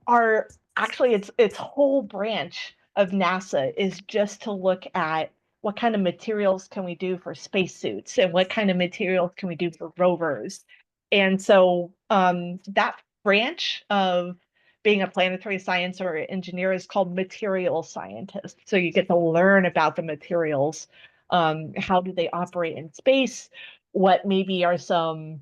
are actually, its whole branch of NASA is just to look at what kind of materials can we do for spacesuits and what kind of materials can we do for rovers. And so that branch of being a planetary science or engineer is called material scientist. So you get to learn about the materials. How do they operate in space? What maybe are some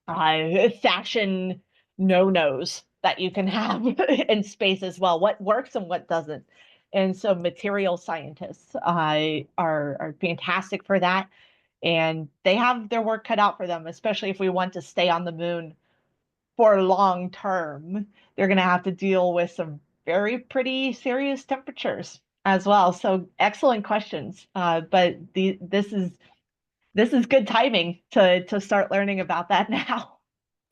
fashion no-nos that you can have in space as well? What works and what doesn't? And so material scientists are fantastic for that. And they have their work cut out for them, especially if we want to stay on the moon for long term. They're going to have to deal with some very pretty serious temperatures as well. So excellent questions. But this is good timing to start learning about that now.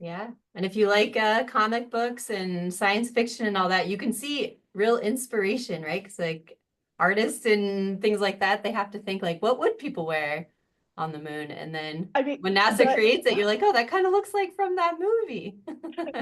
Yeah. And if you like comic books and science fiction and all that, you can see real inspiration, right? Because like artists and things like that, they have to think like, what would people wear on the moon? And then I mean, when NASA creates it, you're like, oh, that kind of looks like from that movie.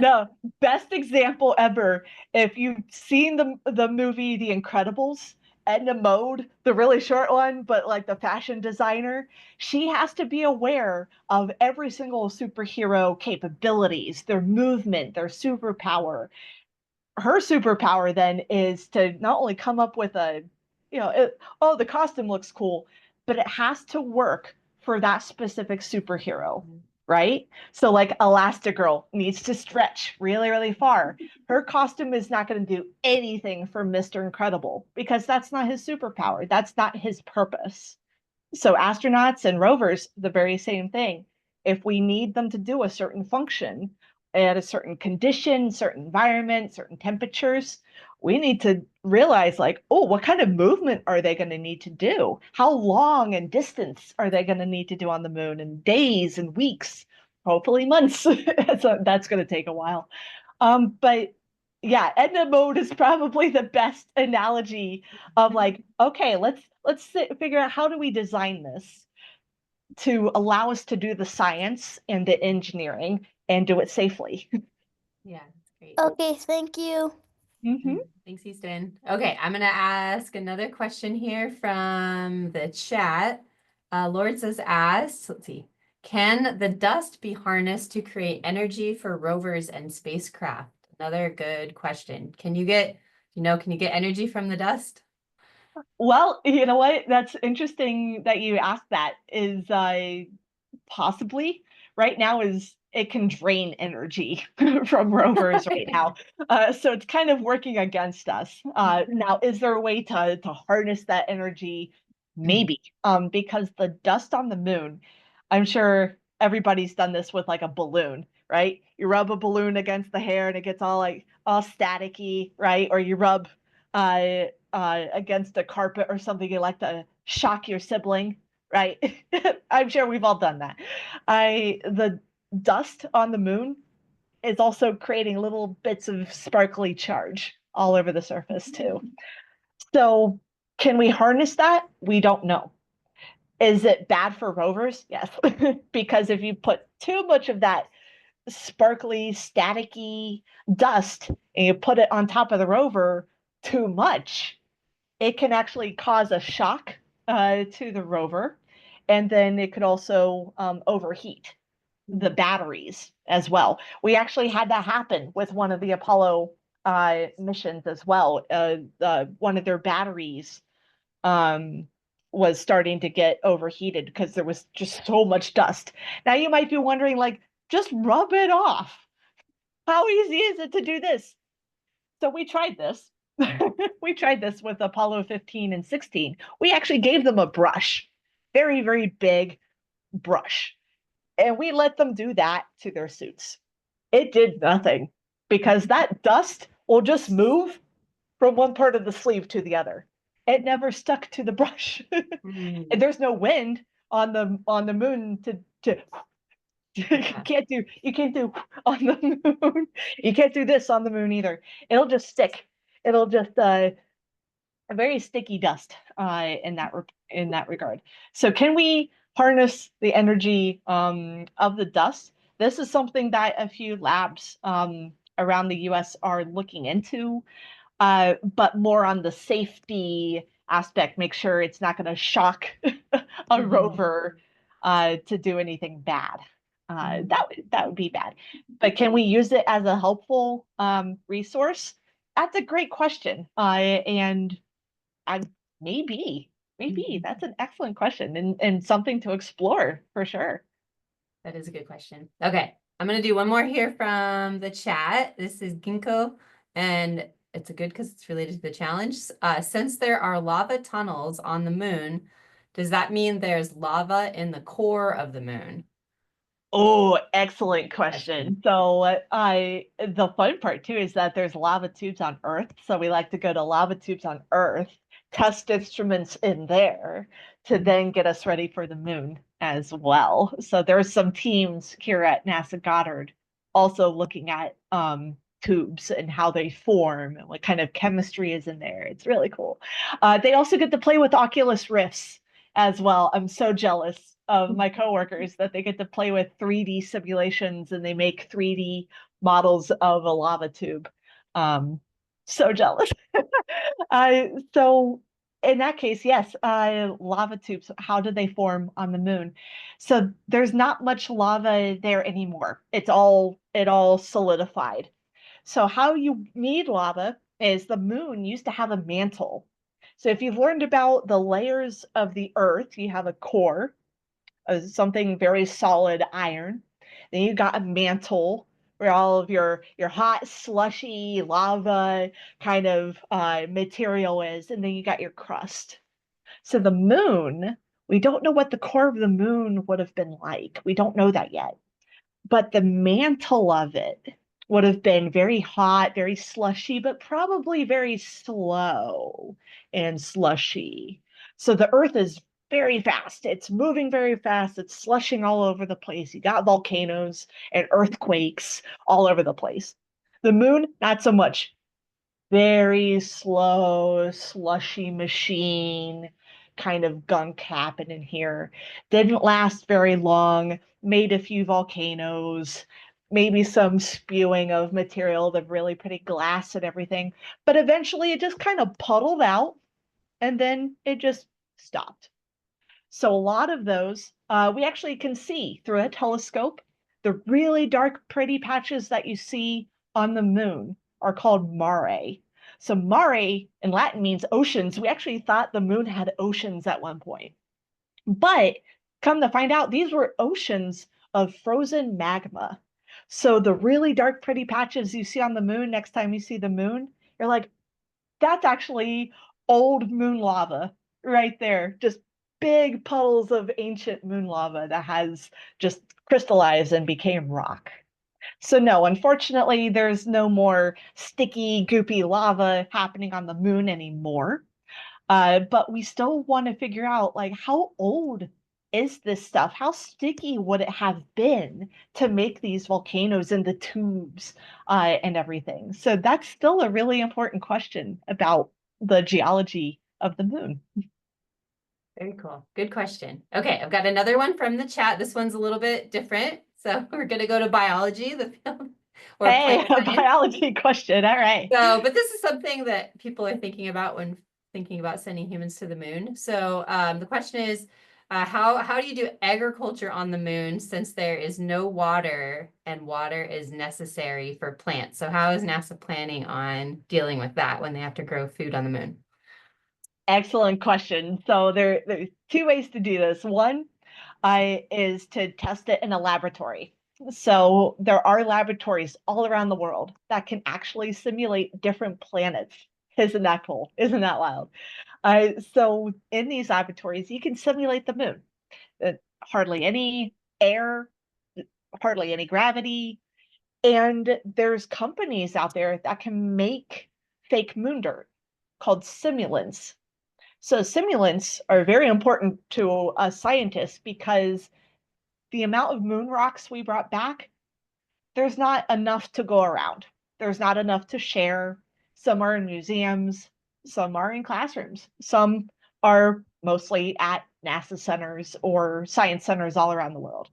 no, best example ever. If you've seen the movie The Incredibles, Edna Mode, the really short one, but like the fashion designer, she has to be aware of every single superhero capabilities, their movement, their superpower. Her superpower then is to not only come up with oh, the costume looks cool, but it has to work for that specific superhero, right? So like Elastigirl needs to stretch really, really far. Her costume is not going to do anything for Mr. Incredible because that's not his superpower. That's not his purpose. So astronauts and rovers, the very same thing. If we need them to do a certain function at a certain condition, certain environment, certain temperatures, we need to realize like, oh, what kind of movement are they going to need to do? How long and distance are they going to need to do on the moon in days and weeks, hopefully months. So that's going to take a while. But yeah, Edna mode is probably the best analogy of like, okay, figure out how do we design this to allow us to do the science and the engineering and do it safely. Yeah, that's great. Okay, thank you. Mm-hmm. Thanks, Easton. Okay, I'm gonna ask another question here from the chat. Lord says asked, let's see, can the dust be harnessed to create energy for rovers and spacecraft? Another good question. Can you get energy from the dust? Well, you know what? That's interesting that you asked that. Is possibly right now is it can drain energy from rovers right now. So it's kind of working against us. Now, is there a way to harness that energy? Maybe, because the dust on the moon, I'm sure everybody's done this with like a balloon, right? You rub a balloon against the hair and it gets all staticky, right? Or you rub against a carpet or something, you like to shock your sibling, right? I'm sure we've all done that. The dust on the moon is also creating little bits of sparkly charge all over the surface too. So can we harness that? We don't know. Is it bad for rovers? Yes, because if you put too much of that sparkly, staticky dust and you put it on top of the rover too much, it can actually cause a shock to the rover, and then it could also overheat the batteries as well. We actually had that happen with one of the Apollo missions as well. One of their batteries was starting to get overheated because there was just so much dust. Now you might be wondering, like, just rub it off. How easy is it to do this? So we tried this. We tried this with Apollo 15 and 16. We actually gave them a brush, very, very big brush. And we let them do that to their suits. It did nothing because that dust will just move from one part of the sleeve to the other. It never stuck to the brush. And there's no wind on the moon to you can't do on the moon. You can't do this on the moon either. It'll just stick. It'll just a very sticky dust in that regard. So can we harness the energy of the dust? This is something that a few labs around the US are looking into, but more on the safety aspect, make sure it's not going to shock a rover to do anything bad. That would be bad. But can we use it as a helpful resource? That's a great question. And I maybe that's an excellent question and something to explore for sure. That is a good question. Okay, I'm gonna do one more here from the chat. This is Ginkgo, and it's a good because it's related to the challenge. Since there are lava tunnels on the moon, does that mean there's lava in the core of the moon? Oh, excellent question. So, the fun part too is that there's lava tubes on Earth. So we like to go to lava tubes on Earth, test instruments in there to then get us ready for the moon as well. So there's some teams here at NASA Goddard also looking at tubes and how they form and what kind of chemistry is in there. It's really cool. They also get to play with Oculus Rifts as well. I'm so jealous of my coworkers that they get to play with 3D simulations and they make 3D models of a lava tube. So jealous. So in that case, yes, lava tubes, how do they form on the moon? So there's not much lava there anymore. It all solidified. So how you need lava is the moon used to have a mantle. So if you've learned about the layers of the earth, you have a core, something very solid iron. Then you got a mantle where all of your hot, slushy lava kind of material is, and then you got your crust. So the moon, we don't know what the core of the moon would have been like. We don't know that yet. But the mantle of it would have been very hot, very slushy, but probably very slow and slushy. So the earth is very fast. It's moving very fast. It's slushing all over the place. You got volcanoes and earthquakes all over the place. The moon, not so much. Very slow, slushy machine kind of gunk happening here. Didn't last very long, made a few volcanoes, maybe some spewing of material, the really pretty glass and everything. But eventually it just kind of puddled out and then it just stopped. So a lot of those we actually can see through a telescope. The really dark, pretty patches that you see on the moon are called mare. So mare in Latin means oceans. We actually thought the moon had oceans at one point. But come to find out, these were oceans of frozen magma. So the really dark, pretty patches you see on the moon, next time you see the moon, you're like, that's actually old moon lava right there. Just big puddles of ancient moon lava that has just crystallized and became rock. So no, unfortunately, there's no more sticky, goopy lava happening on the moon anymore. But we still want to figure out, like, how old is this stuff? How sticky would it have been to make these volcanoes and the tubes and everything? So that's still a really important question about the geology of the moon. Very cool. Good question. Okay, I've got another one from the chat. This one's a little bit different. So we're going to go to biology, the field, or Hey, plant a science. biology question. All right. So, but this is something that people are thinking about when thinking about sending humans to the moon. So the question is, how do you do agriculture on the moon since there is no water and water is necessary for plants? So how is NASA planning on dealing with that when they have to grow food on the moon? Excellent question. So there's two ways to do this. One is to test it in a laboratory. So there are laboratories all around the world that can actually simulate different planets. Isn't that cool? Isn't that wild? So in these laboratories, you can simulate the moon. Hardly any air, hardly any gravity. And there's companies out there that can make fake moon dirt called simulants. So simulants are very important to us scientists because the amount of moon rocks we brought back, there's not enough to go around. There's not enough to share. Some are in museums, some are in classrooms, some are mostly at NASA centers or science centers all around the world.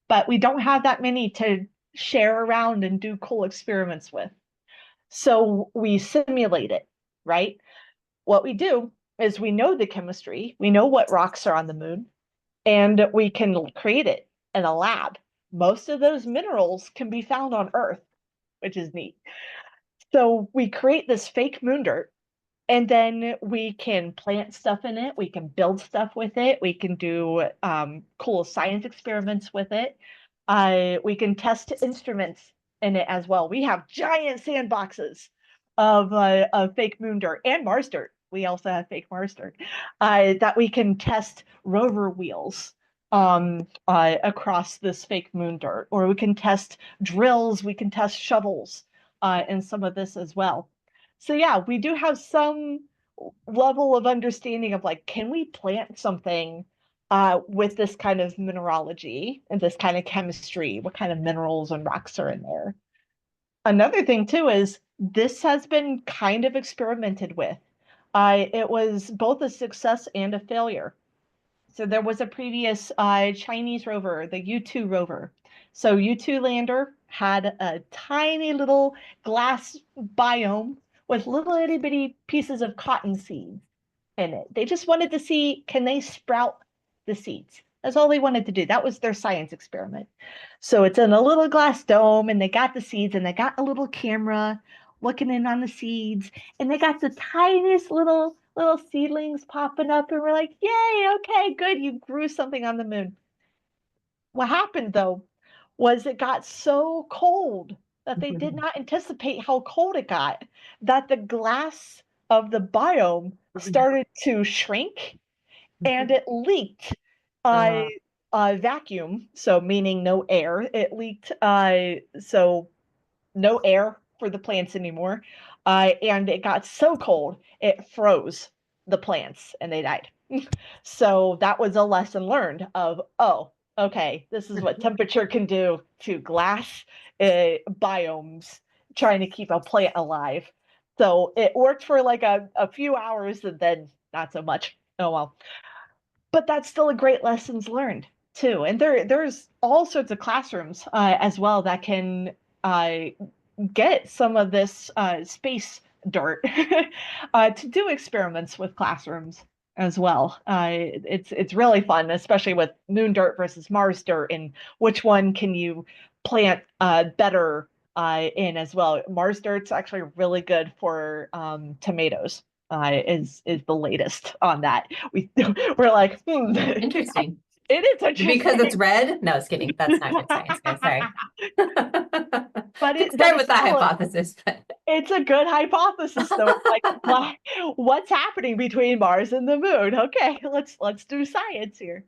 But we don't have that many to share around and do cool experiments with. So we simulate it, right? What we do is we know the chemistry, we know what rocks are on the moon, and we can create it in a lab. most of those minerals can be found on Earth, which is neat. So we create this fake moon dirt, and then we can plant stuff in it. We can build stuff with it. We can do cool science experiments with it. We can test instruments in it as well. We have giant sandboxes of fake moon dirt and Mars dirt. We also have fake Mars dirt that we can test rover wheels across this fake moon dirt, or we can test drills. We can test shovels in some of this as well. So yeah, we do have some level of understanding of like, can we plant something with this kind of mineralogy and this kind of chemistry? What kind of minerals and rocks are in there? Another thing too is this has been kind of experimented with. It was both a success and a failure. So there was a previous Chinese rover, the U-2 rover. So U-2 lander had a tiny little glass biome with little itty bitty pieces of cotton seeds in it. They just wanted to see, can they sprout the seeds? That's all they wanted to do. That was their science experiment. So it's in a little glass dome, and they got the seeds, and they got a little camera looking in on the seeds, and they got the tiniest little seedlings popping up, and we're like, yay, okay, good, you grew something on the moon. What happened though was it got so cold that they did not anticipate how cold it got, that the glass of the biome started to shrink and it leaked vacuum, so meaning no air. It leaked, so no air for the plants anymore. And it got so cold, it froze the plants and they died. So that was a lesson learned of, oh, okay, this is what temperature can do to glass biomes trying to keep a plant alive. So it worked for like a few hours and then not so much. Oh well. But that's still a great lessons learned too. And there's all sorts of classrooms as well that can get some of this space dirt to do experiments with classrooms as well. It's really fun, especially with moon dirt versus Mars dirt, and which one can you plant better in as well. Mars dirt's actually really good for tomatoes. Is the latest on that. We're like, Interesting. It is interesting Because it's red? No, it's kidding. That's not good science, guys. Sorry. But Could but start it's with that still hypothesis, but it's a good hypothesis though. It's like what's happening between Mars and the moon? Okay, let's do science here.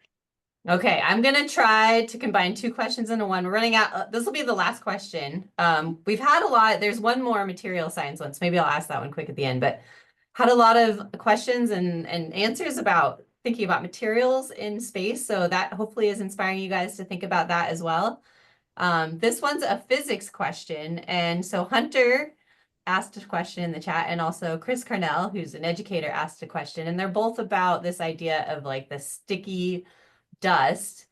okay, I'm gonna try to combine two questions into one. We're running out. This will be the last question. We've had a lot. There's one more material science one, so maybe I'll ask that one quick at the end. But had a lot of questions and answers about thinking about materials in space. So that hopefully is inspiring you guys to think about that as well. This one's a physics question, and so Hunter asked a question in the chat, and also Chris Carnell, who's an educator, asked a question, and they're both about this idea of like the sticky dust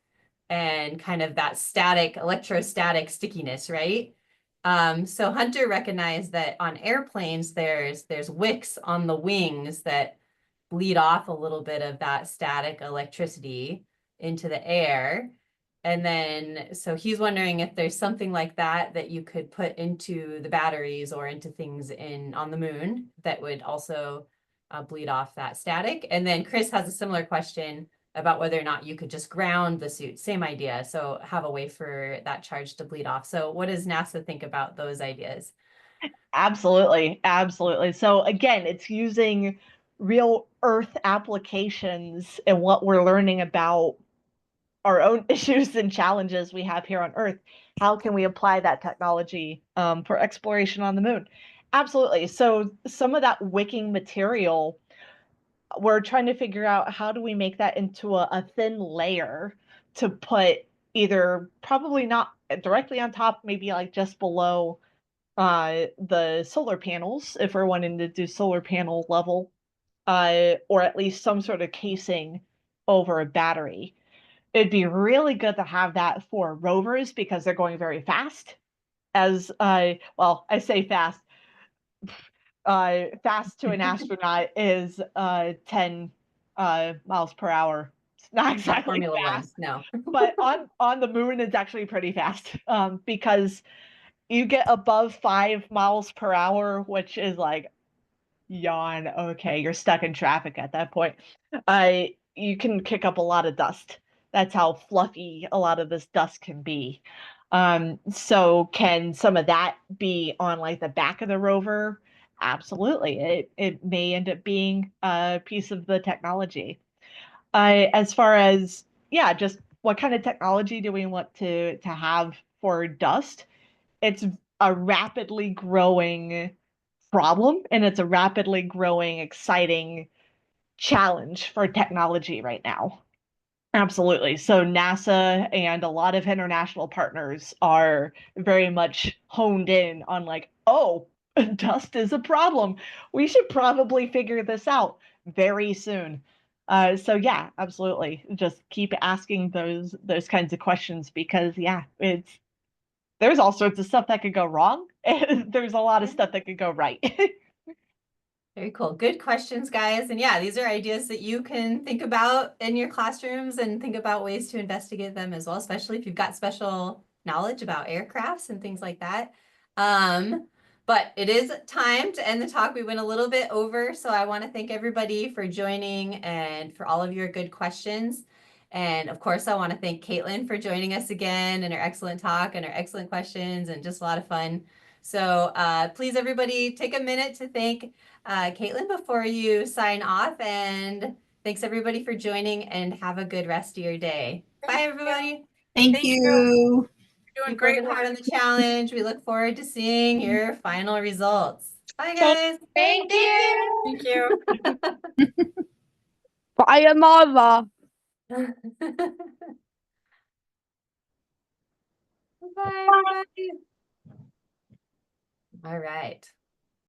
and kind of that static, electrostatic stickiness, right? So Hunter recognized that on airplanes, there's wicks on the wings that bleed off a little bit of that static electricity into the air. And then, so he's wondering if there's something like that that you could put into the batteries or into things on the moon that would also bleed off that static. And then Chris has a similar question about whether or not you could just ground the suit. Same idea. So have a way for that charge to bleed off. So what does NASA think about those ideas? Absolutely, absolutely. So again, it's using real Earth applications and what we're learning about our own issues and challenges we have here on Earth. How can we apply that technology for exploration on the moon? Absolutely. So some of that wicking material, we're trying to figure out how do we make that into a thin layer to put either probably not directly on top, maybe like just below the solar panels, if we're wanting to do solar panel level, or at least some sort of casing over a battery. It'd be really good to have that for rovers because they're going very fast. As well, I say fast. Fast to an astronaut is 10 miles per hour. It's not Not exactly Formula One, fast, no. but on the moon, it's actually pretty fast. Because you get above 5 miles per hour, which is like yawn. Okay, you're stuck in traffic at that point. You can kick up a lot of dust. That's how fluffy a lot of this dust can be. So can some of that be on like the back of the rover? Absolutely. It may end up being a piece of the technology. As far as, yeah, just what kind of technology do we want to have for dust? It's a rapidly growing problem, and it's a rapidly growing, exciting challenge for technology right now. Absolutely. So NASA and a lot of international partners are very much honed in on like, oh, dust is a problem. We should probably figure this out very soon. So yeah, absolutely. Just keep asking those kinds of questions because yeah, there's all sorts of stuff that could go wrong, and there's a lot of stuff that could go right. Very cool. Good questions, guys. And yeah, these are ideas that you can think about in your classrooms and think about ways to investigate them as well, especially if you've got special knowledge about aircrafts and things like that. But it is time to end the talk. We went a little bit over, so I want to thank everybody for joining and for all of your good questions. And of course, I want to thank Caitlin for joining us again and her excellent talk and her excellent questions and just a lot of fun. So please, everybody, take a minute to thank Caitlin before you sign off. And thanks, everybody, for joining, and have a good rest of your day. Bye, everybody. Thank you. Doing Keep working hard on the challenge. We look forward to seeing your final results. Bye, guys. Thank you. Thank you. Bye, Mama. Bye, everybody. All right.